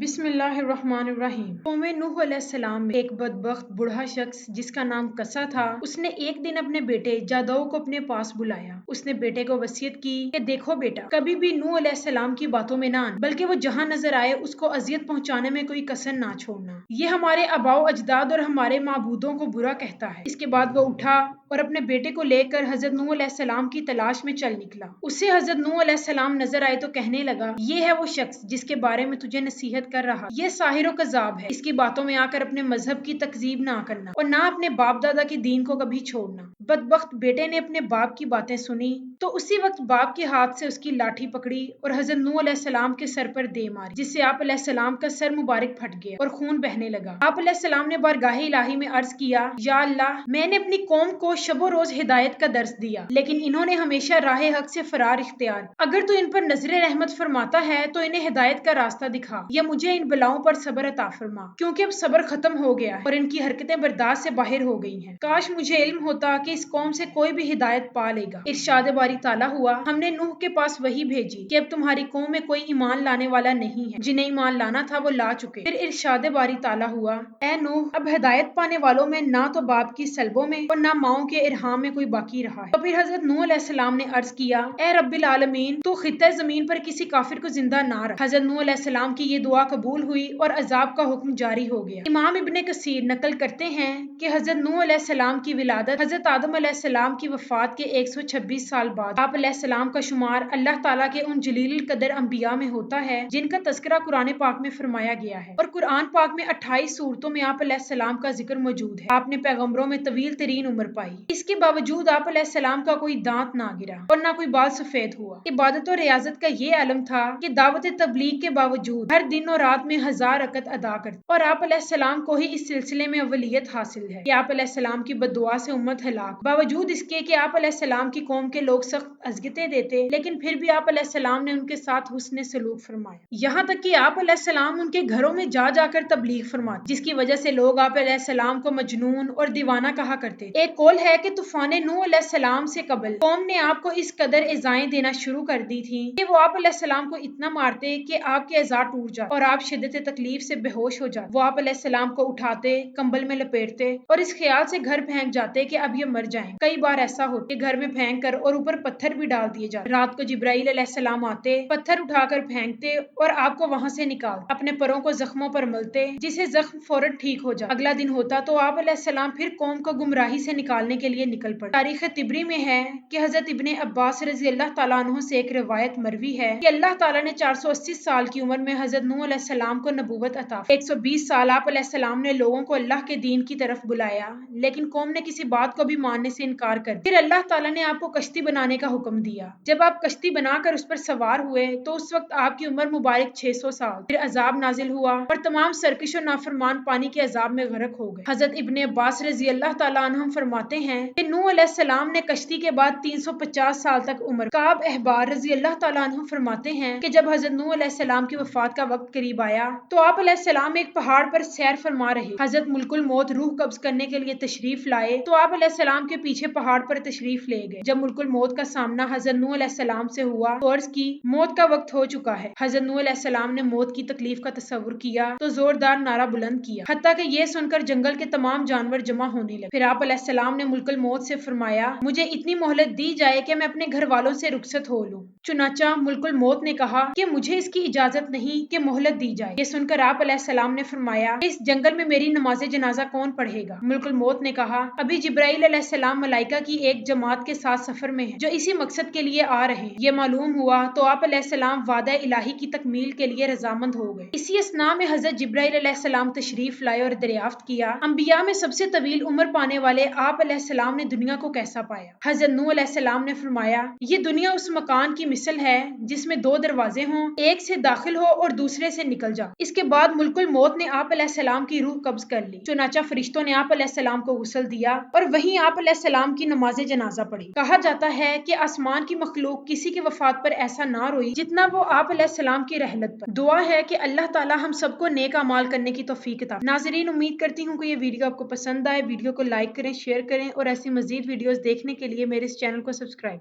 بسم اللہ الرحمن الرحیم۔ قوم نوح علیہ السلام میں ایک بدبخت بوڑھا شخص جس کا نام کسا تھا، اس نے ایک دن اپنے بیٹے جادو کو اپنے پاس بلایا۔ اس نے بیٹے کو وصیت کی کہ دیکھو بیٹا، کبھی بھی نوح علیہ السلام کی باتوں میں نہ آنا، بلکہ وہ جہاں نظر آئے اس کو اذیت پہنچانے میں کوئی کسر نہ چھوڑنا۔ یہ ہمارے آباء و اجداد اور ہمارے معبودوں کو برا کہتا ہے۔ اس کے بعد وہ اٹھا اور اپنے بیٹے کو لے کر حضرت نوح علیہ السلام کی تلاش میں چل نکلا۔ اسے حضرت نوح علیہ السلام نظر آئے تو کہنے لگا، یہ ہے وہ شخص جس کے بارے میں تجھے نصیحت کر رہا، یہ ساحر و کذاب ہے، اس کی باتوں میں آ کر اپنے مذہب کی تکذیب نہ کرنا اور نہ اپنے باپ دادا کے دین کو کبھی چھوڑنا۔ بدبخت بیٹے نے اپنے باپ کی باتیں سنی تو اسی وقت باپ کے ہاتھ سے اس کی لاٹھی پکڑی اور حضرت نوح علیہ السلام کے سر پر دے ماری، جس سے آپ علیہ السلام کا سر مبارک پھٹ گیا اور خون بہنے لگا۔ آپ علیہ السلام نے بارگاہ الہی میں عرض کیا، یا اللہ، میں نے اپنی قوم کو شب و روز ہدایت کا درس دیا، لیکن انہوں نے ہمیشہ راہ حق سے فرار اختیار۔ اگر تو ان پر نظر رحمت فرماتا ہے تو انہیں ہدایت کا راستہ دکھا، یا مجھے ان بلاؤں پر صبر عطا فرما، کیونکہ اب صبر ختم ہو گیا ہے اور ان کی حرکتیں برداشت سے باہر ہو گئی ہیں۔ کاش مجھے علم ہوتا کہ اس قوم سے کوئی بھی ہدایت پا لے گا۔ ارشاد باری تعالیٰ ہوا، ہم نے نوح کے پاس وحی بھیجی کہ اب تمہاری قوم میں کوئی ایمان لانے والا نہیں ہے، جنہیں ایمان لانا تھا وہ لا چکے۔ پھر ارشاد باری تعالیٰ ہوا، اے نوح، اب ہدایت پانے والوں میں نہ تو باپ کی سلبوں میں اور نہ ماؤں کے ارحام میں کوئی باقی رہا ہے۔ تو پھر حضرت نوح علیہ السلام نے عرض کیا، اے رب العالمین، تو خطہ زمین پر کسی کافر کو زندہ نہ رکھ۔ حضرت نوح علیہ السلام کی یہ دعا قبول ہوئی اور عذاب کا حکم جاری ہو گیا۔ امام ابن کثیر نقل کرتے ہیں کہ حضرت نوح علیہ السلام کی ولادت حضرت آدم علیہ السلام کی وفات کے 126 سال بعد آپ علیہ السلام کا شمار اللہ تعالیٰ کے ان جلیل القدر انبیاء میں ہوتا ہے جن کا تذکرہ قرآن پاک میں فرمایا گیا ہے، اور قرآن پاک میں 28 سورتوں میں آپ علیہ السلام کا ذکر موجود ہے۔ آپ نے پیغمبروں میں طویل ترین عمر پائی، اس کے باوجود آپ علیہ السلام کا کوئی دانت نہ گرا اور نہ کوئی بال سفید ہوا۔ عبادت و ریاضت کا یہ علم تھا کہ دعوت تبلیغ کے باوجود ہر دن اور رات میں 1000 رکعت ادا کرتے، اور آپ علیہ السلام کو ہی اس سلسلے میں اولیت حاصل ہے کہ آپ علیہ السلام کی بددعا سے امت ہلاک، باوجود اس کے کہ آپ علیہ السلام کی قوم کے لوگ سخت اذیتیں دیتے، لیکن پھر بھی آپ علیہ السلام نے ان کے ساتھ حسن سلوک فرمایا، یہاں تک کہ آپ علیہ السلام ان کے گھروں میں جا جا کر تبلیغ فرماتے، جس کی وجہ سے لوگ آپ علیہ السلام کو مجنون اور دیوانہ کہا کرتے تھے۔ ایک قول ہے کہ طوفان نوح علیہ السلام سے قبل قوم نے آپ کو اس قدر ایذائیں دینا شروع کر دی تھی کہ وہ آپ علیہ السلام کو اتنا مارتے کہ آپ کے اعضاء ٹوٹ جاتے اور آپ شدت تکلیف سے بے ہوش ہو جاتے۔ وہ آپ علیہ السلام کو اٹھاتے، کمبل میں لپیٹتے اور اس خیال سے گھر پھینک جاتے کہ اب یہ مر جائیں۔ کئی بار ایسا ہوتا کہ گھر میں پھینک کر اور اوپر پتھر بھی ڈال دیے جاتے۔ رات کو جبرائیل علیہ السلام آتے، پتھر اٹھا کر پھینکتے اور آپ کو وہاں سے نکالتے، اپنے پروں کو زخموں پر ملتے جسے زخم فوراً ٹھیک ہو جاتا۔ اگلا دن ہوتا تو آپ علیہ السلام پھر قوم کو گمراہی سے نکالنے کے لیے نکل پڑتے۔ تاریخ طبری میں ہے کہ حضرت ابن عباس رضی اللہ تعالیٰ عنہ سے ایک روایت مروی ہے کہ اللہ تعالیٰ نے 480 سال کی عمر میں حضرت نوح علیہ السلام کو نبوت عطا فرمائی۔ 120 سال آپ علیہ السلام نے لوگوں کو اللہ کے دین کی طرف بلایا، لیکن قوم نے کسی بات کو بھی ماننے سے انکار کر دیا۔ پھر اللہ تعالیٰ نے آپ کو کشتی بنانے کا حکم دیا۔ جب آپ کشتی بنا کر اس پر سوار ہوئے تو اس وقت آپ کی عمر مبارک 600 سال۔ پھر عذاب نازل ہوا اور تمام سرکش و نافرمان پانی کے عذاب میں غرق ہو گئے۔ حضرت ابن عباس رضی اللہ تعالیٰ عنہم فرماتے ہیں کہ نوح علیہ السلام نے کشتی کے بعد 350 سال تک عمر۔ کعب احبار رضی اللہ تعالیٰ عنہ فرماتے ہیں کہ جب حضرت نوح علیہ السلام کی وفات کا وقت قریب آیا تو آپ علیہ السلام ایک پہاڑ پر سیر فرما رہے، حضرت ملک الموت روح قبض کرنے کے لیے تشریف لائے تو آپ علیہ السلام کے پیچھے پہاڑ پر تشریف لے گئے۔ جب ملک الموت کا سامنا حضرت نوح علیہ السلام سے ہوا تو عرض کی، موت کا وقت ہو چکا ہے۔ حضرت نوح علیہ السلام نے موت کی تکلیف کا تصور کیا تو زوردار نعرہ بلند کیا، حتیٰ کہ یہ سن کر جنگل کے تمام جانور جمع ہونے لگے۔ پھر آپ علیہ السلام نے ملک الموت سے فرمایا، مجھے اتنی مہلت دی جائے کہ میں اپنے گھر والوں سے رخصت ہو لوں۔ چنانچہ ملک الموت نے کہا کہ مجھے اس کی اجازت نہیں کہ مہلت دی جائے۔ یہ سن کر آپ علیہ السلام نے فرمایا، اس جنگل میں میری نماز جنازہ کون پڑھے گا؟ ملک الموت نے کہا، ابھی جبرائیل علیہ السلام ملائکہ کی ایک جماعت کے ساتھ سفر میں ہیں جو اسی مقصد کے لیے آ رہے ہیں۔ یہ معلوم ہوا تو آپ علیہ السلام وعدہ الہی کی تکمیل کے لیے رضامند ہو گئے۔ اسی اثناء میں حضرت جبرائیل علیہ السلام تشریف لائے اور دریافت کیا، انبیاء میں سب سے طویل عمر پانے والے آپ علیہ السلام نے دنیا کو کیسا پایا؟ حضرت نوح علیہ السلام نے فرمایا، یہ دنیا اس مکان کی مثل ہے جس میں 2 دروازے ہوں، ایک سے داخل ہو اور دوسرے سے نکل جا۔ اس کے بعد ملک الموت نے آپ علیہ السلام کی روح قبض کر لی، چنانچہ فرشتوں نے آپ علیہ السلام کو غسل دیا اور وہیں آپ علیہ السلام کی نماز جنازہ پڑھی۔ کہا جاتا ہے کہ آسمان کی مخلوق کسی کی وفات پر ایسا نہ روئی جتنا وہ آپ علیہ السلام کی رحلت پر۔ دعا ہے کہ اللہ تعالی ہم سب کو نیک اعمال کرنے کی توفیق عطا فرمائے۔ ناظرین، امید کرتی ہوں کہ یہ ویڈیو آپ کو پسند آئے۔ ویڈیو کو لائک کریں، شیئر کریں اور ایسی مزید ویڈیوز دیکھنے کے لیے میرے اس چینل کو سبسکرائب